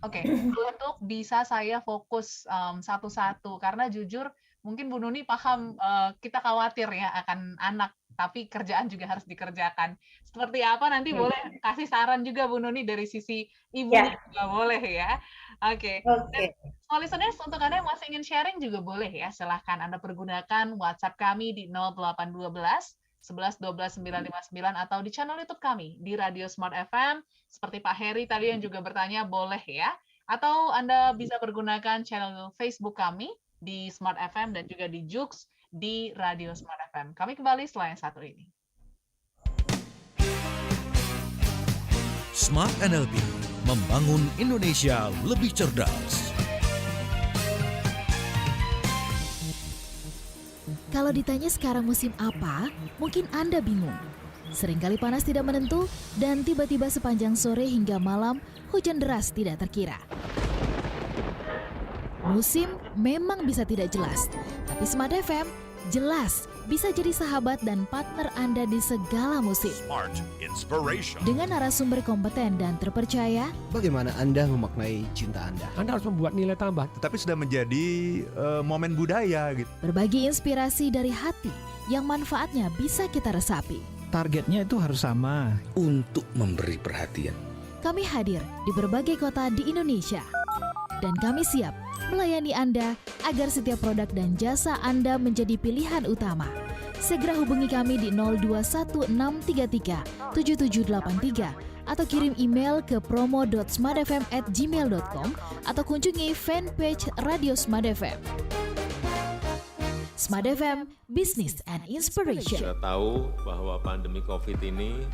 S3: untuk bisa saya fokus satu-satu karena jujur mungkin Bu Nuni paham kita khawatir ya akan anak tapi kerjaan juga harus dikerjakan. Seperti apa nanti boleh kasih saran juga Bu Nuni dari sisi ibunya
S4: Ya,
S3: juga boleh ya. Oke. Dan
S4: oke.
S3: small listeners untuk Anda yang masih ingin sharing juga boleh ya. Silahkan Anda pergunakan WhatsApp kami di 0812 11 12 959 atau di channel YouTube kami di Radio Smart FM. Seperti Pak Heri tadi yang juga bertanya boleh ya. Atau Anda bisa pergunakan channel Facebook kami di Smart FM dan juga di Joox di Radio Smart FM. Kami kembali setelah yang satu ini.
S2: Smart NLP membangun Indonesia lebih cerdas.
S7: Kalau ditanya sekarang musim apa, mungkin Anda bingung. Seringkali panas tidak menentu dan tiba-tiba sepanjang sore hingga malam hujan deras tidak terkira. Musim memang bisa tidak jelas, tapi Smart FM jelas bisa jadi sahabat dan partner Anda di segala musim.
S10: Smart Inspiration.
S7: Dengan narasumber kompeten dan terpercaya,
S12: Bagaimana Anda memaknai cinta Anda?
S13: Anda harus membuat nilai tambah.
S14: Tetapi sudah menjadi momen budaya gitu.
S7: berbagi inspirasi dari hati yang manfaatnya bisa kita resapi.
S13: Targetnya itu harus sama.
S11: Untuk memberi perhatian.
S7: Kami hadir di berbagai kota di Indonesia. Dan kami siap melayani Anda agar setiap produk dan jasa Anda menjadi pilihan utama. Segera hubungi kami di 0216337783 atau kirim email ke promo.smartfm@gmail.com atau kunjungi fanpage Radio Smart FM. Smart FM, Business and Inspiration.
S15: Kita tahu bahwa pandemi COVID ini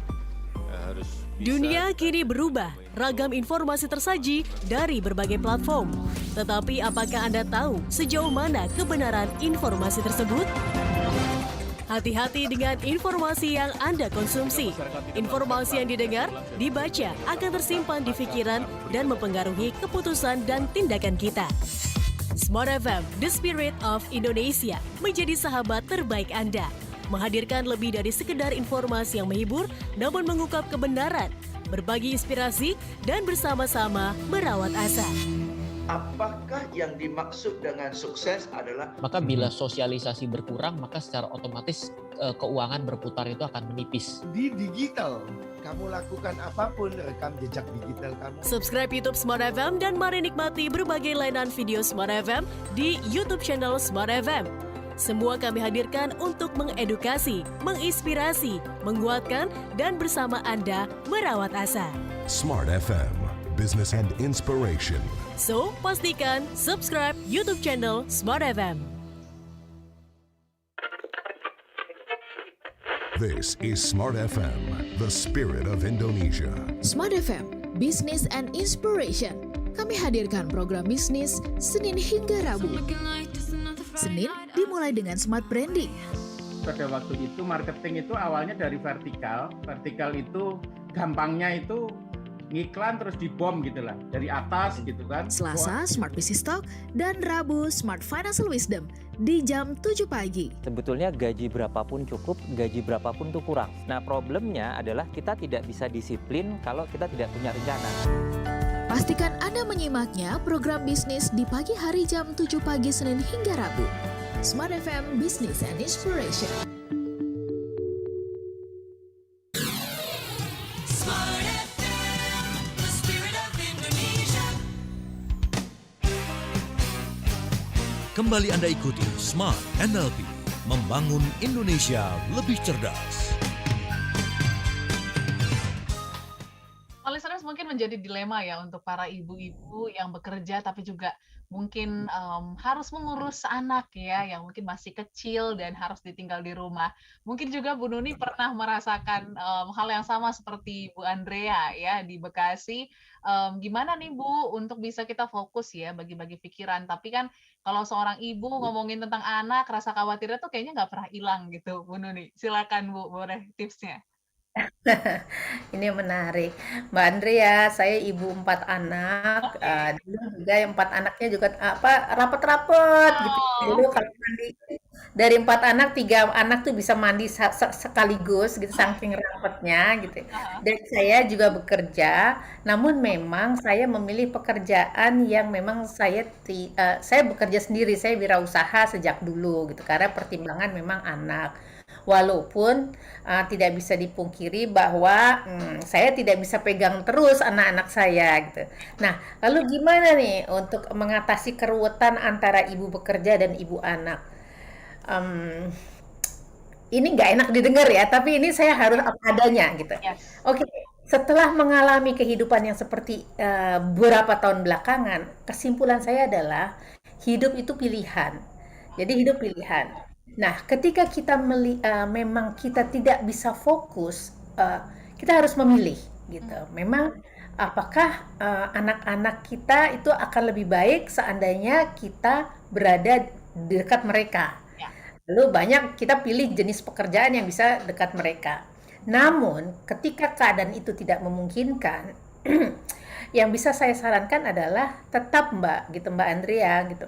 S15: harus
S16: Dunia kini berubah, ragam informasi tersaji dari berbagai platform. Tetapi apakah Anda tahu sejauh mana kebenaran informasi tersebut? Hati-hati dengan informasi yang Anda konsumsi. Informasi yang didengar, dibaca akan tersimpan di pikiran dan mempengaruhi keputusan dan tindakan kita. Smart FM, The Spirit of Indonesia, menjadi sahabat terbaik Anda. Menghadirkan lebih dari sekedar informasi yang menghibur, namun mengungkap kebenaran, berbagi inspirasi, dan bersama-sama merawat asa.
S17: Apakah yang dimaksud dengan sukses adalah
S18: maka bila sosialisasi berkurang, maka secara otomatis keuangan berputar itu akan menipis.
S12: Di digital, kamu lakukan apapun, rekam jejak digital kamu.
S16: Subscribe YouTube Smart FM dan mari nikmati berbagai layanan video Smart FM di YouTube channel Smart FM. Semua kami hadirkan untuk mengedukasi, menginspirasi, menguatkan, dan bersama Anda merawat asa.
S10: Smart FM, Business and Inspiration.
S16: So, pastikan subscribe YouTube channel Smart FM.
S10: This is Smart FM, the spirit of Indonesia.
S7: Smart FM, Business and Inspiration. Kami hadirkan program bisnis Senin hingga Rabu. Senin dimulai dengan Smart Branding.
S19: Pada waktu itu marketing itu awalnya dari vertikal. Vertikal itu gampangnya itu ngiklan terus dibom gitu lah dari atas gitu kan.
S7: Selasa Smart Business Talk dan Rabu Smart Financial Wisdom di jam 7 pagi.
S20: Sebetulnya gaji berapapun cukup, gaji berapapun itu kurang. Nah problemnya adalah kita tidak bisa disiplin kalau kita tidak punya rencana.
S7: Pastikan Anda menyimaknya program bisnis di pagi hari jam 7 pagi Senin hingga Rabu. Smart FM Business and Inspiration.
S8: Smart FM, the spirit of Indonesia.
S2: Kembali Anda ikuti Smart NLP, membangun Indonesia lebih cerdas.
S3: Listeners, mungkin menjadi dilema ya untuk para ibu-ibu yang bekerja tapi juga mungkin harus mengurus anak ya yang mungkin masih kecil dan harus ditinggal di rumah. Mungkin juga Bu Nuni pernah merasakan hal yang sama seperti Bu Andrea ya di Bekasi. Gimana nih Bu untuk bisa kita fokus ya bagi-bagi pikiran. Tapi kan kalau seorang ibu ngomongin tentang anak, rasa khawatirnya tuh kayaknya nggak pernah hilang gitu Bu Nuni. Silakan Bu, boleh tipsnya.
S4: Ini menarik, Mbak Andrea. Saya ibu 4 anak, dulu juga 4 anaknya juga rapet-rapet gitu. Dulu kalau mandi dari 4 anak, 3 anak tuh bisa mandi sekaligus gitu, saking rapetnya gitu. Dan saya juga bekerja, namun memang saya memilih pekerjaan yang memang saya bekerja sendiri, saya wirausaha sejak dulu gitu, karena pertimbangan memang anak. Walaupun tidak bisa dipungkiri bahwa saya tidak bisa pegang terus anak-anak saya gitu. Nah, lalu gimana nih untuk mengatasi keruwetan antara ibu bekerja dan ibu anak? Ini nggak enak didengar ya, tapi ini saya harus apa adanya gitu. Oke, setelah mengalami kehidupan yang seperti beberapa tahun belakangan, kesimpulan saya adalah hidup itu pilihan. Jadi hidup pilihan. Nah, ketika kita memang kita tidak bisa fokus, kita harus memilih gitu. Memang apakah anak-anak kita itu akan lebih baik seandainya kita berada di dekat mereka. Lalu banyak kita pilih jenis pekerjaan yang bisa dekat mereka. Namun, ketika keadaan itu tidak memungkinkan, yang bisa saya sarankan adalah tetap Mbak Andrea gitu.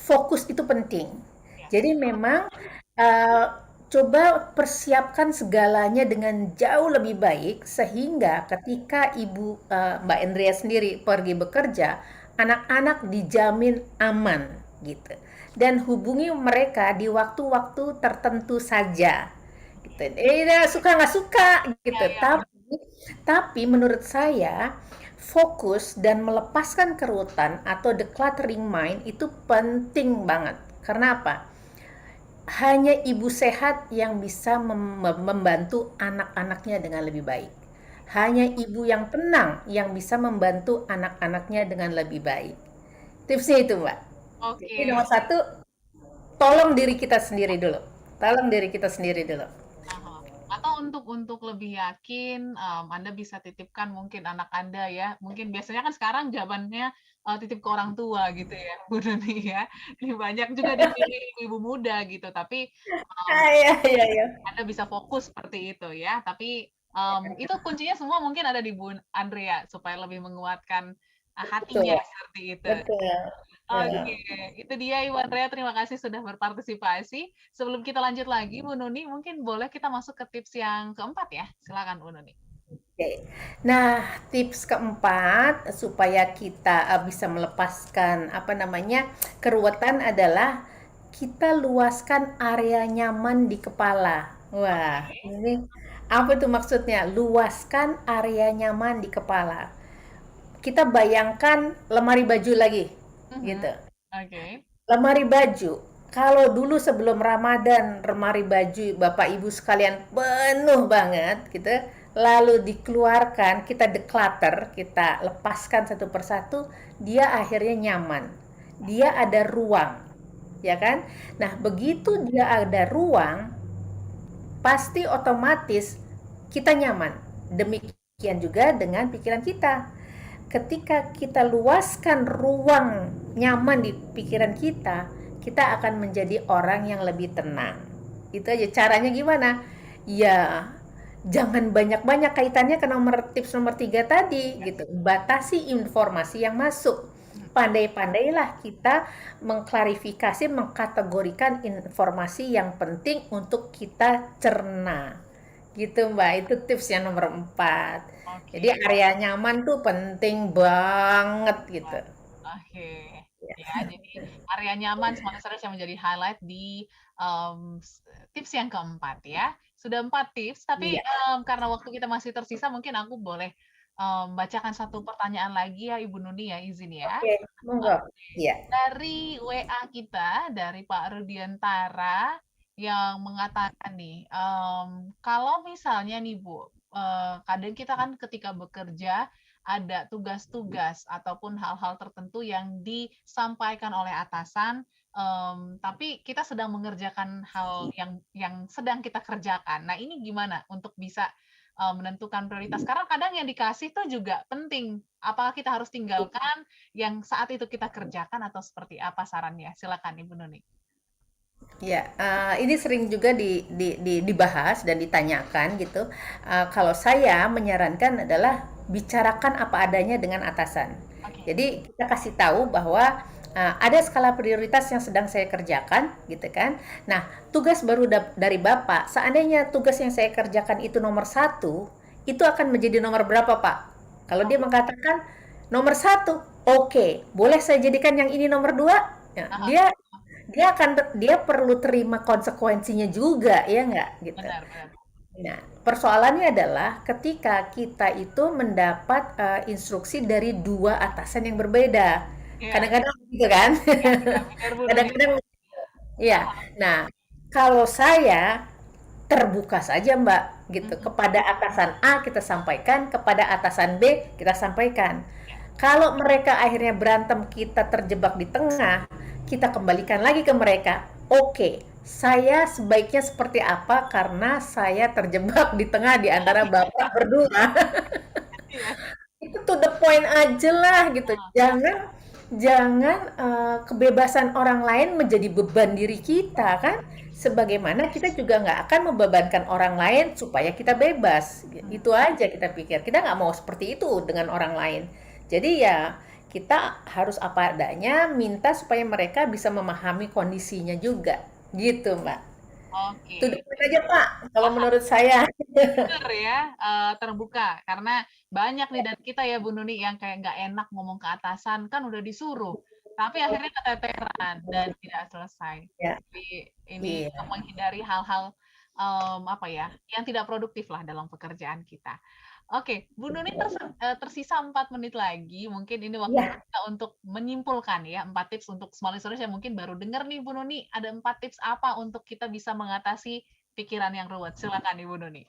S4: Fokus itu penting. Jadi memang coba persiapkan segalanya dengan jauh lebih baik sehingga ketika Mbak Andrea sendiri pergi bekerja, anak-anak dijamin aman gitu. Dan hubungi mereka di waktu-waktu tertentu saja. Gitu. Suka nggak suka gitu. Tapi menurut saya fokus dan melepaskan keruwetan atau decluttering mind itu penting banget. Karena apa? Hanya ibu sehat yang bisa membantu anak-anaknya dengan lebih baik. Hanya ibu yang tenang yang bisa membantu anak-anaknya dengan lebih baik. Tipsnya itu, Mbak.
S3: Oke.
S4: Jadi nomor 1, tolong diri kita sendiri dulu. Tolong diri kita sendiri dulu.
S3: Atau untuk lebih yakin, Anda bisa titipkan mungkin anak Anda ya. Mungkin biasanya kan sekarang zamannya titip ke orang tua gitu ya, Bu Nuni ya. Ini banyak juga dipilih ibu-ibu muda gitu, tapi Anda bisa fokus seperti itu ya. Tapi itu kuncinya semua mungkin ada di Bu Andrea supaya lebih menguatkan hatinya seperti itu. Oke, itu dia Ibu Andrea, terima kasih sudah berpartisipasi. Sebelum kita lanjut lagi, Bu Nuni, mungkin boleh kita masuk ke tips yang keempat ya. Silakan Bu Nuni.
S4: Oke. Nah, tips keempat supaya kita bisa melepaskan keruwetan adalah kita luaskan area nyaman di kepala. Wah, ini apa tuh maksudnya? Luaskan area nyaman di kepala. Kita bayangkan lemari baju lagi, gitu.
S3: Oke.
S4: Lemari baju. Kalau dulu sebelum Ramadan, lemari baju Bapak Ibu sekalian penuh banget, gitu. Lalu dikeluarkan, kita declutter, kita lepaskan satu persatu, dia akhirnya nyaman. Dia ada ruang, ya kan? Nah, begitu dia ada ruang, pasti otomatis kita nyaman. Demikian juga dengan pikiran kita. Ketika kita luaskan ruang nyaman di pikiran kita, kita akan menjadi orang yang lebih tenang. Itu aja. Caranya gimana? Ya, jangan banyak-banyak kaitannya ke tips nomor 3 tadi gitu. Batasi informasi yang masuk. Pandai-pandailah kita mengklarifikasi, mengkategorikan informasi yang penting untuk kita cerna. Gitu Mbak, itu tips yang nomor 4. Jadi area nyaman tuh penting banget gitu.
S3: Oke. Ya, jadi area nyaman small listeners yang menjadi highlight di tips yang keempat ya. Sudah 4 tips, tapi karena waktu kita masih tersisa, mungkin aku boleh bacakan satu pertanyaan lagi ya Ibu Nuni ya, izin ya.
S4: Oke, monggo. Iya.
S3: Dari WA kita, dari Pak Rudiantara yang mengatakan nih, kalau misalnya nih Bu, kadang kita kan ketika bekerja ada tugas-tugas ataupun hal-hal tertentu yang disampaikan oleh atasan, tapi kita sedang mengerjakan hal yang sedang kita kerjakan. Nah, ini gimana untuk bisa menentukan prioritas? Karena kadang yang dikasih tuh juga penting. Apakah kita harus tinggalkan yang saat itu kita kerjakan atau seperti apa sarannya? Silakan Ibu Nuni.
S4: Ya, ini sering juga dibahas dan ditanyakan gitu. Kalau saya menyarankan adalah bicarakan apa adanya dengan atasan. Jadi kita kasih tahu bahwa ada skala prioritas yang sedang saya kerjakan, gitu kan. Nah, tugas baru dari Bapak, seandainya tugas yang saya kerjakan itu nomor 1, itu akan menjadi nomor berapa, Pak? Kalau dia mengatakan nomor 1, oke, boleh saya jadikan yang ini nomor 2? Ya, dia perlu terima konsekuensinya juga, ya nggak gitu. Nah, persoalannya adalah ketika kita itu mendapat instruksi dari 2 atasan yang berbeda. Kadang-kadang gitu kan. Kadang-kadang ya. Nah, kalau saya terbuka saja Mbak gitu. Kepada atasan A kita sampaikan, kepada atasan B kita sampaikan. Kalau mereka akhirnya berantem, kita terjebak di tengah, kita kembalikan lagi ke mereka. Oke, saya sebaiknya seperti apa karena saya terjebak di tengah di antara Bapak berdua. Itu to the point aja lah gitu. Jangan kebebasan orang lain menjadi beban diri kita kan. Sebagaimana kita juga nggak akan membebankan orang lain supaya kita bebas. Itu aja kita pikir. Kita nggak mau seperti itu dengan orang lain. Jadi ya kita harus apa adanya, minta supaya mereka bisa memahami kondisinya juga. Gitu Mbak.
S3: Oke.
S4: Itu aja Pak, kalau menurut saya.
S3: Benar ya, terbuka. Karena banyak nih dari kita ya Bu Nuni yang kayak nggak enak ngomong ke atasan, kan udah disuruh. Tapi akhirnya keteteran dan tidak selesai. Jadi ini untuk menghindari hal-hal yang tidak produktif lah dalam pekerjaan kita. Oke, Bu Nuni tersisa 4 menit lagi. Mungkin ini waktu kita untuk menyimpulkan ya 4 tips untuk small listeners yang mungkin baru dengar nih Bu Nuni. Ada 4 tips apa untuk kita bisa mengatasi pikiran yang ruwet? Silakan Ibu Nuni.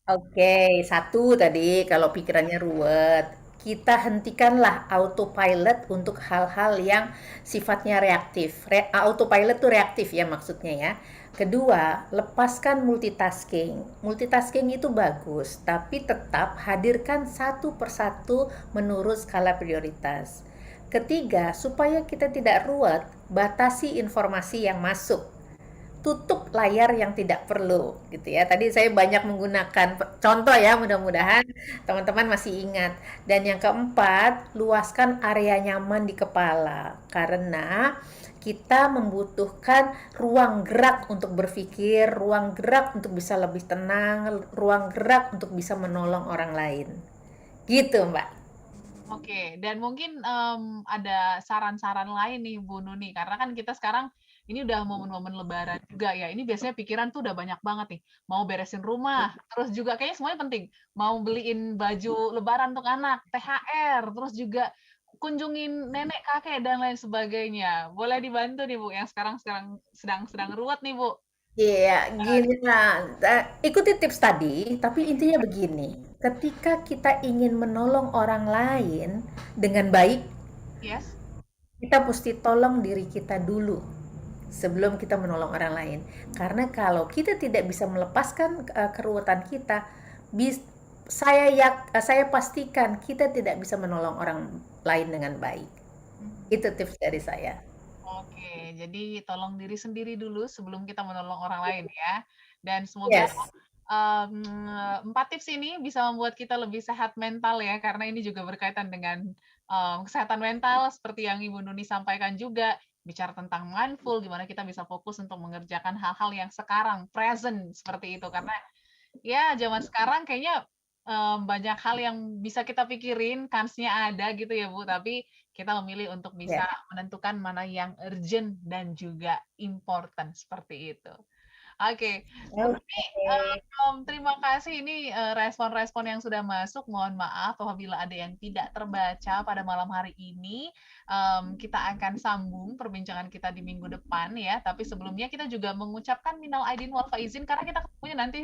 S4: Oke, 1 tadi kalau pikirannya ruwet, kita hentikanlah autopilot untuk hal-hal yang sifatnya reaktif. Autopilot itu reaktif ya maksudnya ya. Kedua, lepaskan multitasking. Multitasking itu bagus, tapi tetap hadirkan satu persatu menurut skala prioritas. Ketiga, supaya kita tidak ruwet, batasi informasi yang masuk. Tutup layar yang tidak perlu, gitu ya. Tadi saya banyak menggunakan contoh ya, mudah-mudahan teman-teman masih ingat. Dan yang keempat, luaskan area nyaman di kepala, karena kita membutuhkan ruang gerak untuk berpikir, ruang gerak untuk bisa lebih tenang, ruang gerak untuk bisa menolong orang lain. Gitu, Mbak.
S3: Oke, dan mungkin ada saran-saran lain nih Bu Nuni, karena kan kita sekarang ini udah momen-momen lebaran juga ya. Ini biasanya pikiran tuh udah banyak banget nih. Mau beresin rumah, terus juga kayaknya semuanya penting. Mau beliin baju lebaran untuk anak, THR, terus juga kunjungin nenek kakek dan lain sebagainya. Boleh dibantu nih Bu yang sekarang sedang ruwet nih Bu.
S4: Iya, gini lah. Ikuti tips tadi, tapi intinya begini. Ketika kita ingin menolong orang lain dengan baik, kita mesti tolong diri kita dulu sebelum kita menolong orang lain. Karena kalau kita tidak bisa melepaskan keruwetan kita, saya pastikan kita tidak bisa menolong orang lain dengan baik. Itu tips dari saya.
S3: Oke, jadi tolong diri sendiri dulu sebelum kita menolong orang lain ya. Dan semoga 4 tips ini bisa membuat kita lebih sehat mental ya, karena ini juga berkaitan dengan kesehatan mental seperti yang Ibu Nuni sampaikan juga, bicara tentang mindful, gimana kita bisa fokus untuk mengerjakan hal-hal yang sekarang, present seperti itu. Karena ya zaman sekarang kayaknya banyak hal yang bisa kita pikirin, kansnya ada gitu ya Bu, tapi kita memilih untuk bisa menentukan mana yang urgent dan juga important seperti itu. Oke, Bu Nuni, terima kasih ini respon-respon yang sudah masuk. Mohon maaf apabila ada yang tidak terbaca pada malam hari ini. Kita akan sambung perbincangan kita di minggu depan ya. Tapi sebelumnya kita juga mengucapkan minal aidin wal faizin karena kita ketemunya nanti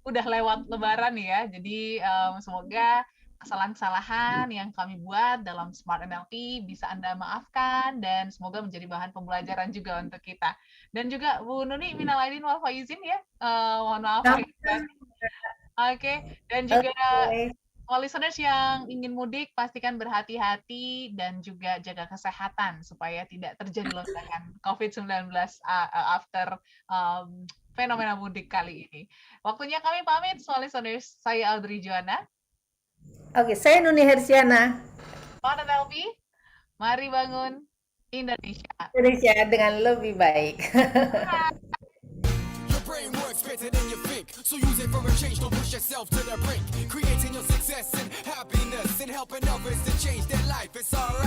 S3: udah lewat Lebaran ya. Jadi semoga kesalahan-kesalahan yang kami buat dalam Smart NLP bisa Anda maafkan dan semoga menjadi bahan pembelajaran juga untuk kita. Dan juga Bu Nuni minal aidin wal faizin ya. Mohon maaf. Oke, dan juga listeners yang ingin mudik pastikan berhati-hati dan juga jaga kesehatan supaya tidak terjadi lonjakan COVID-19 after fenomena mudik kali ini. Waktunya kami pamit, semua listeners. Saya Audrey Joanna.
S4: Oke, saya Nuni Hersiana.
S3: Smart NLP, mari bangun Indonesia.
S4: Indonesia dengan lebih baik.
S8: Your brain works better than you think, so use it for a change. Don't push yourself to the brink. Creating your success and happiness and helping others to change their life. It's alright.